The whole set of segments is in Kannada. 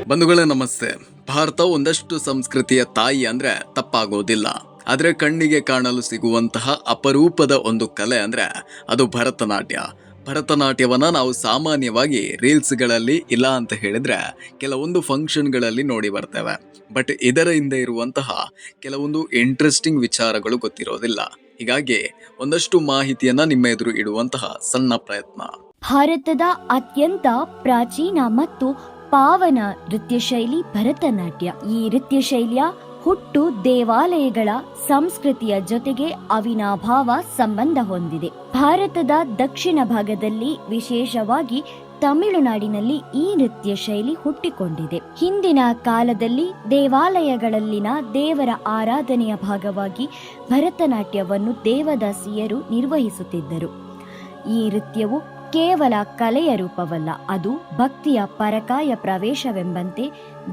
ಬಂಧುಗಳೇ ನಮಸ್ತೆ. ಭಾರತ ಒಂದಷ್ಟು ಸಂಸ್ಕೃತಿಯ ತಾಯಿ ಅಂದ್ರೆ ತಪ್ಪಾಗೋದಿಲ್ಲ. ಆದ್ರೆ ಕಣ್ಣಿಗೆ ಕಾಣಲು ಸಿಗುವಂತಹ ಅಪರೂಪದ ಒಂದು ಕಲೆ ಅಂದ್ರೆ ಅದು ಭರತನಾಟ್ಯ. ಭರತನಾಟ್ಯವನ್ನ ನಾವು ಸಾಮಾನ್ಯವಾಗಿ ರೀಲ್ಸ್ಗಳಲ್ಲಿ ಇಲ್ಲ ಅಂತ ಹೇಳಿದ್ರೆ ಕೆಲವೊಂದು ಫಂಕ್ಷನ್ಗಳಲ್ಲಿ ನೋಡಿ ಬರ್ತೇವೆ. ಬಟ್ ಇದರ ಹಿಂದೆ ಇರುವಂತಹ ಕೆಲವೊಂದು ಇಂಟ್ರೆಸ್ಟಿಂಗ್ ವಿಚಾರಗಳು ಗೊತ್ತಿರೋದಿಲ್ಲ. ಹೀಗಾಗಿ ಒಂದಷ್ಟು ಮಾಹಿತಿಯನ್ನ ನಿಮ್ಮ ಎದುರು ಇಡುವಂತಹ ಸಣ್ಣ ಪ್ರಯತ್ನ. ಭಾರತದ ಅತ್ಯಂತ ಪ್ರಾಚೀನ ಮತ್ತು ಪಾವನ ನೃತ್ಯ ಶೈಲಿ ಭರತನಾಟ್ಯ. ಈ ನೃತ್ಯ ಶೈಲಿಯ ಹುಟ್ಟು ದೇವಾಲಯಗಳ ಸಂಸ್ಕೃತಿಯ ಜೊತೆಗೆ ಅವಿನಾಭಾವ ಸಂಬಂಧ ಹೊಂದಿದೆ. ಭಾರತದ ದಕ್ಷಿಣ ಭಾಗದಲ್ಲಿ, ವಿಶೇಷವಾಗಿ ತಮಿಳುನಾಡಿನಲ್ಲಿ ಈ ನೃತ್ಯ ಶೈಲಿ ಹುಟ್ಟಿಕೊಂಡಿದೆ. ಹಿಂದಿನ ಕಾಲದಲ್ಲಿ ದೇವಾಲಯಗಳಲ್ಲಿನ ದೇವರ ಆರಾಧನೆಯ ಭಾಗವಾಗಿ ಭರತನಾಟ್ಯವನ್ನು ದೇವದಾಸಿಯರು ನಿರ್ವಹಿಸುತ್ತಿದ್ದರು. ಈ ನೃತ್ಯವು ಕೇವಲ ಕಲೆಯ ರೂಪವಲ್ಲ, ಅದು ಭಕ್ತಿಯ ಪರಕಾಯ ಪ್ರವೇಶವೆಂಬಂತೆ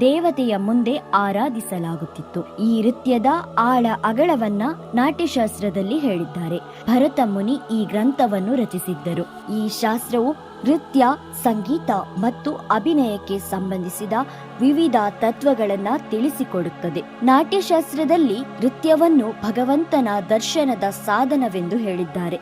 ದೇವತೆಯ ಮುಂದೆ ಆರಾಧಿಸಲಾಗುತ್ತಿತ್ತು. ಈ ನೃತ್ಯದ ಆಳ ಅಗಳವನ್ನ ನಾಟ್ಯಶಾಸ್ತ್ರದಲ್ಲಿ ಹೇಳಿದ್ದಾರೆ. ಭರತ ಮುನಿ ಈ ಗ್ರಂಥವನ್ನು ರಚಿಸಿದ್ದರು. ಈ ಶಾಸ್ತ್ರವು ನೃತ್ಯ, ಸಂಗೀತ ಮತ್ತು ಅಭಿನಯಕ್ಕೆ ಸಂಬಂಧಿಸಿದ ವಿವಿಧ ತತ್ವಗಳನ್ನ ತಿಳಿಸಿಕೊಡುತ್ತದೆ. ನಾಟ್ಯಶಾಸ್ತ್ರದಲ್ಲಿ ನೃತ್ಯವನ್ನು ಭಗವಂತನ ದರ್ಶನದ ಸಾಧನವೆಂದು ಹೇಳಿದ್ದಾರೆ.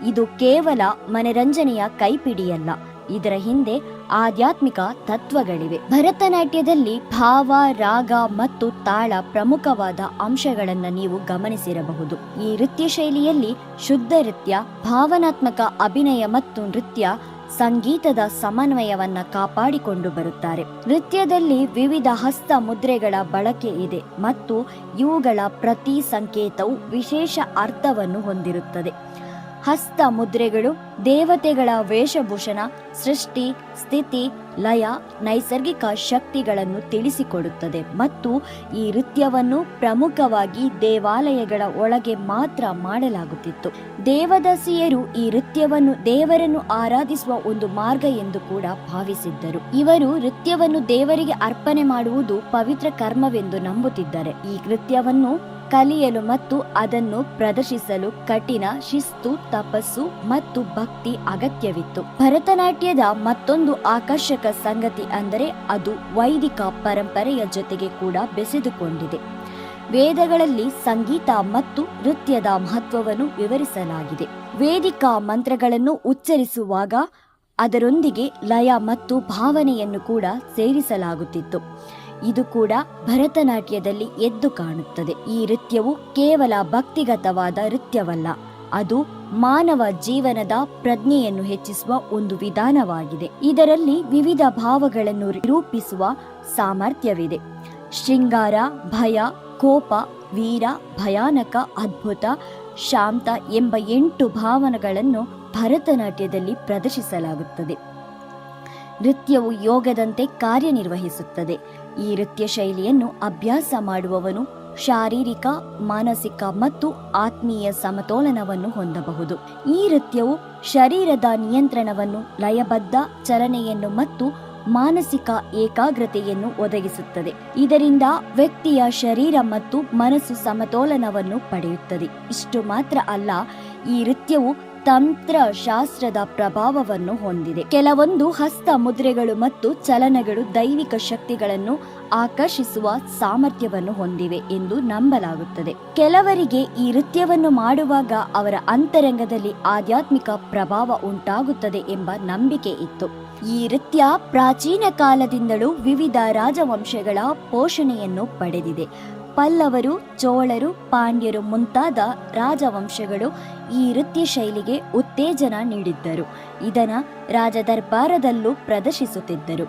ಇದು ಕೇವಲ ಮನರಂಜನೆಯ ಕೈಪಿಡಿಯಲ್ಲ, ಇದರ ಹಿಂದೆ ಆಧ್ಯಾತ್ಮಿಕ ತತ್ವಗಳಿವೆ. ಭರತನಾಟ್ಯದಲ್ಲಿ ಭಾವ, ರಾಗ ಮತ್ತು ತಾಳ ಪ್ರಮುಖವಾದ ಅಂಶಗಳನ್ನು ನೀವು ಗಮನಿಸಿರಬಹುದು. ಈ ನೃತ್ಯ ಶೈಲಿಯಲ್ಲಿ ಶುದ್ಧ ನೃತ್ಯ, ಭಾವನಾತ್ಮಕ ಅಭಿನಯ ಮತ್ತು ನೃತ್ಯ ಸಂಗೀತದ ಸಮನ್ವಯವನ್ನ ಕಾಪಾಡಿಕೊಂಡು ಬರುತ್ತಾರೆ. ನೃತ್ಯದಲ್ಲಿ ವಿವಿಧ ಹಸ್ತ ಮುದ್ರೆಗಳ ಬಳಕೆ ಇದೆ ಮತ್ತು ಇವುಗಳ ಪ್ರತಿ ಸಂಕೇತವು ವಿಶೇಷ ಅರ್ಥವನ್ನು ಹೊಂದಿರುತ್ತದೆ. ಹಸ್ತ ಮುದ್ರೆಗಳು ದೇವತೆಗಳ ವೇಷಭೂಷಣ, ಸೃಷ್ಟಿ, ಸ್ಥಿತಿ, ಲಯ, ನೈಸರ್ಗಿಕ ಶಕ್ತಿಗಳನ್ನು ತಿಳಿಸಿಕೊಡುತ್ತದೆ ಮತ್ತು ಈ ನೃತ್ಯವನ್ನು ಪ್ರಮುಖವಾಗಿ ದೇವಾಲಯಗಳ ಒಳಗೆ ಮಾತ್ರ ಮಾಡಲಾಗುತ್ತಿತ್ತು. ದೇವದಾಸಿಯರು ಈ ನೃತ್ಯವನ್ನು ದೇವರನ್ನು ಆರಾಧಿಸುವ ಒಂದು ಮಾರ್ಗ ಎಂದು ಕೂಡ ಭಾವಿಸಿದ್ದರು. ಇವರು ನೃತ್ಯವನ್ನು ದೇವರಿಗೆ ಅರ್ಪಣೆ ಮಾಡುವುದು ಪವಿತ್ರ ಕರ್ಮವೆಂದು ನಂಬುತ್ತಿದ್ದಾರೆ. ಈ ನೃತ್ಯವನ್ನು ಕಲಿಯಲು ಮತ್ತು ಅದನ್ನು ಪ್ರದರ್ಶಿಸಲು ಕಠಿಣ ಶಿಸ್ತು, ತಪಸ್ಸು ಮತ್ತು ಭಕ್ತಿ ಅಗತ್ಯವಿತ್ತು. ಭರತನಾಟ್ಯದ ಮತ್ತೊಂದು ಆಕರ್ಷಕ ಸಂಗತಿ ಅಂದರೆ ಅದು ವೈದಿಕ ಪರಂಪರೆಯ ಜೊತೆಗೆ ಕೂಡ ಬೆಸೆದುಕೊಂಡಿದೆ. ವೇದಗಳಲ್ಲಿ ಸಂಗೀತ ಮತ್ತು ನೃತ್ಯದ ಮಹತ್ವವನ್ನು ವಿವರಿಸಲಾಗಿದೆ. ವೇದಿಕ ಮಂತ್ರಗಳನ್ನು ಉಚ್ಚರಿಸುವಾಗ ಅದರೊಂದಿಗೆ ಲಯ ಮತ್ತು ಭಾವನೆಯನ್ನು ಕೂಡ ಸೇರಿಸಲಾಗುತ್ತಿತ್ತು. ಇದು ಕೂಡ ಭರತನಾಟ್ಯದಲ್ಲಿ ಎದ್ದು ಕಾಣುತ್ತದೆ. ಈ ನೃತ್ಯವು ಕೇವಲ ಭಕ್ತಿಗತವಾದ ನೃತ್ಯವಲ್ಲ, ಅದು ಮಾನವ ಜೀವನದ ಪ್ರಜ್ಞೆಯನ್ನು ಹೆಚ್ಚಿಸುವ ಒಂದು ವಿಧಾನವಾಗಿದೆ. ಇದರಲ್ಲಿ ವಿವಿಧ ಭಾವಗಳನ್ನು ರೂಪಿಸುವ ಸಾಮರ್ಥ್ಯವಿದೆ. ಶೃಂಗಾರ, ಭಯ, ಕೋಪ, ವೀರ, ಭಯಾನಕ, ಅದ್ಭುತ, ಶಾಂತ ಎಂಬ 8 ಭಾವನೆಗಳನ್ನು ಭರತನಾಟ್ಯದಲ್ಲಿ ಪ್ರದರ್ಶಿಸಲಾಗುತ್ತದೆ. ನೃತ್ಯವು ಯೋಗದಂತೆ ಕಾರ್ಯನಿರ್ವಹಿಸುತ್ತದೆ. ಈ ನೃತ್ಯ ಶೈಲಿಯನ್ನು ಅಭ್ಯಾಸ ಮಾಡುವವನು ಶಾರೀರಿಕ, ಮಾನಸಿಕ ಮತ್ತು ಆತ್ಮೀಯ ಸಮತೋಲನವನ್ನು ಹೊಂದಬಹುದು. ಈ ನೃತ್ಯವು ಶರೀರದ ನಿಯಂತ್ರಣವನ್ನು, ಲಯಬದ್ಧ ಚಲನೆಯನ್ನು ಮತ್ತು ಮಾನಸಿಕ ಏಕಾಗ್ರತೆಯನ್ನು ಒದಗಿಸುತ್ತದೆ. ಇದರಿಂದ ವ್ಯಕ್ತಿಯ ಶರೀರ ಮತ್ತು ಮನಸ್ಸು ಸಮತೋಲನವನ್ನು ಪಡೆಯುತ್ತದೆ. ಇಷ್ಟು ಮಾತ್ರ ಅಲ್ಲ, ಈ ನೃತ್ಯವು ತಂತ್ರಶಾಸ್ತ್ರದ ಪ್ರಭಾವವನ್ನು ಹೊಂದಿದೆ. ಕೆಲವೊಂದು ಹಸ್ತ ಮುದ್ರೆಗಳು ಮತ್ತು ಚಲನಗಳು ದೈವಿಕ ಶಕ್ತಿಗಳನ್ನು ಆಕರ್ಷಿಸುವ ಸಾಮರ್ಥ್ಯವನ್ನು ಹೊಂದಿವೆ ಎಂದು ನಂಬಲಾಗುತ್ತದೆ. ಕೆಲವರಿಗೆ ಈ ನೃತ್ಯವನ್ನು ಮಾಡುವಾಗ ಅವರ ಅಂತರಂಗದಲ್ಲಿ ಆಧ್ಯಾತ್ಮಿಕ ಪ್ರಭಾವ ಉಂಟಾಗುತ್ತದೆ ಎಂಬ ನಂಬಿಕೆ ಇತ್ತು. ಈ ನೃತ್ಯ ಪ್ರಾಚೀನ ಕಾಲದಿಂದಲೂ ವಿವಿಧ ರಾಜವಂಶಗಳ ಪೋಷಣೆಯನ್ನು ಪಡೆದಿದೆ. ಪಲ್ಲವರು, ಚೋಳರು, ಪಾಂಡ್ಯರು ಮುಂತಾದ ರಾಜವಂಶಗಳು ಈ ನೃತ್ಯ ಶೈಲಿಗೆ ಉತ್ತೇಜನ ನೀಡಿದ್ದರು. ಇದನ್ನು ರಾಜದರ್ಬಾರದಲ್ಲೂ ಪ್ರದರ್ಶಿಸುತ್ತಿದ್ದರು.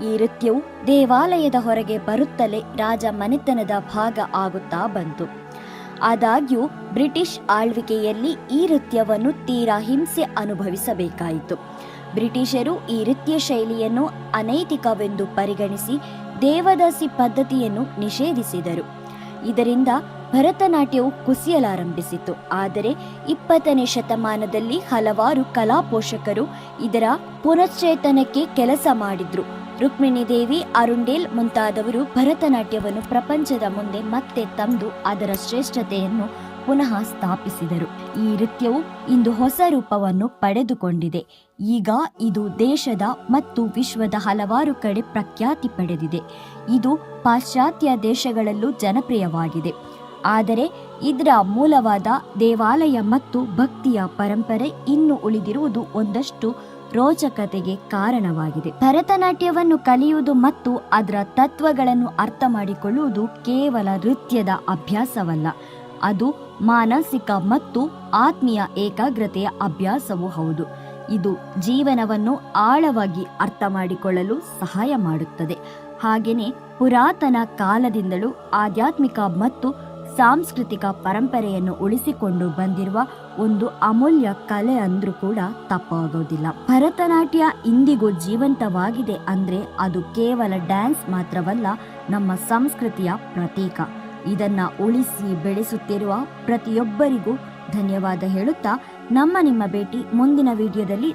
ಈ ನೃತ್ಯವು ದೇವಾಲಯದ ಹೊರಗೆ ಬರುತ್ತಲೇ ರಾಜ ಮನೆತನದ ಭಾಗ ಆಗುತ್ತಾ ಬಂತು. ಆದಾಗ್ಯೂ ಬ್ರಿಟಿಷ್ ಆಳ್ವಿಕೆಯಲ್ಲಿ ಈ ನೃತ್ಯವನ್ನು ತೀರಾ ಹಿಂಸೆ ಅನುಭವಿಸಬೇಕಾಯಿತು. ಬ್ರಿಟಿಷರು ಈ ನೃತ್ಯ ಶೈಲಿಯನ್ನು ಅನೈತಿಕವೆಂದು ಪರಿಗಣಿಸಿ ದೇವದಾಸಿ ಪದ್ಧತಿಯನ್ನು ನಿಷೇಧಿಸಿದರು. ಇದರಿಂದ ಭರತನಾಟ್ಯವು ಕುಸಿಯಲಾರಂಭಿಸಿತು. ಆದರೆ 20ನೇ ಶತಮಾನದಲ್ಲಿ ಹಲವಾರು ಕಲಾ ಪೋಷಕರು ಇದರ ಪುನಶ್ಚೇತನಕ್ಕೆ ಕೆಲಸ ಮಾಡಿದ್ರು. ರುಕ್ಮಿಣಿ ದೇವಿ, ಅರುಂಡೇಲ್ ಮುಂತಾದವರು ಭರತನಾಟ್ಯವನ್ನು ಪ್ರಪಂಚದ ಮುಂದೆ ಮತ್ತೆ ತಂದು ಅದರ ಶ್ರೇಷ್ಠತೆಯನ್ನು ಪುನಃ ಸ್ಥಾಪಿಸಿದರು. ಈ ನೃತ್ಯವು ಇಂದು ಹೊಸ ರೂಪವನ್ನು ಪಡೆದುಕೊಂಡಿದೆ. ಈಗ ಇದು ದೇಶದ ಮತ್ತು ವಿಶ್ವದ ಹಲವಾರು ಕಡೆ ಪ್ರಖ್ಯಾತಿ ಪಡೆದಿದೆ. ಇದು ಪಾಶ್ಚಾತ್ಯ ದೇಶಗಳಲ್ಲೂ ಜನಪ್ರಿಯವಾಗಿದೆ. ಆದರೆ ಇದರ ಮೂಲವಾದ ದೇವಾಲಯ ಮತ್ತು ಭಕ್ತಿಯ ಪರಂಪರೆ ಇನ್ನೂ ಉಳಿದಿರುವುದು ಒಂದಷ್ಟು ರೋಚಕತೆಗೆ ಕಾರಣವಾಗಿದೆ. ಭರತನಾಟ್ಯವನ್ನು ಕಲಿಯುವುದು ಮತ್ತು ಅದರ ತತ್ವಗಳನ್ನು ಅರ್ಥ ಮಾಡಿಕೊಳ್ಳುವುದು ಕೇವಲ ನೃತ್ಯದ ಅಭ್ಯಾಸವಲ್ಲ, ಅದು ಮಾನಸಿಕ ಮತ್ತು ಆತ್ಮೀಯ ಏಕಾಗ್ರತೆಯ ಅಭ್ಯಾಸವೂ ಹೌದು. ಇದು ಜೀವನವನ್ನು ಆಳವಾಗಿ ಅರ್ಥ ಮಾಡಿಕೊಳ್ಳಲು ಸಹಾಯ ಮಾಡುತ್ತದೆ. ಹಾಗೆಯೇ ಪುರಾತನ ಕಾಲದಿಂದಲೂ ಆಧ್ಯಾತ್ಮಿಕ ಮತ್ತು ಸಾಂಸ್ಕೃತಿಕ ಪರಂಪರೆಯನ್ನು ಉಳಿಸಿಕೊಂಡು ಬಂದಿರುವ ಒಂದು ಅಮೂಲ್ಯ ಕಲೆ ಅಂದ್ರೂ ಕೂಡ ತಪ್ಪಾಗೋದಿಲ್ಲ. ಭರತನಾಟ್ಯ ಇಂದಿಗೂ ಜೀವಂತವಾಗಿದೆ ಅಂದ್ರೆ ಅದು ಕೇವಲ ಡ್ಯಾನ್ಸ್ ಮಾತ್ರವಲ್ಲ, ನಮ್ಮ ಸಂಸ್ಕೃತಿಯ ಪ್ರತೀಕ. ಇದನ್ನ ಉಳಿಸಿ ಬೆಳೆಸುತ್ತಿರುವ ಪ್ರತಿಯೊಬ್ಬರಿಗೂ ಧನ್ಯವಾದ ಹೇಳುತ್ತಾ ನಿಮ್ಮ ಭೇಟಿ ಮುಂದಿನ ವಿಡಿಯೋದಲ್ಲಿ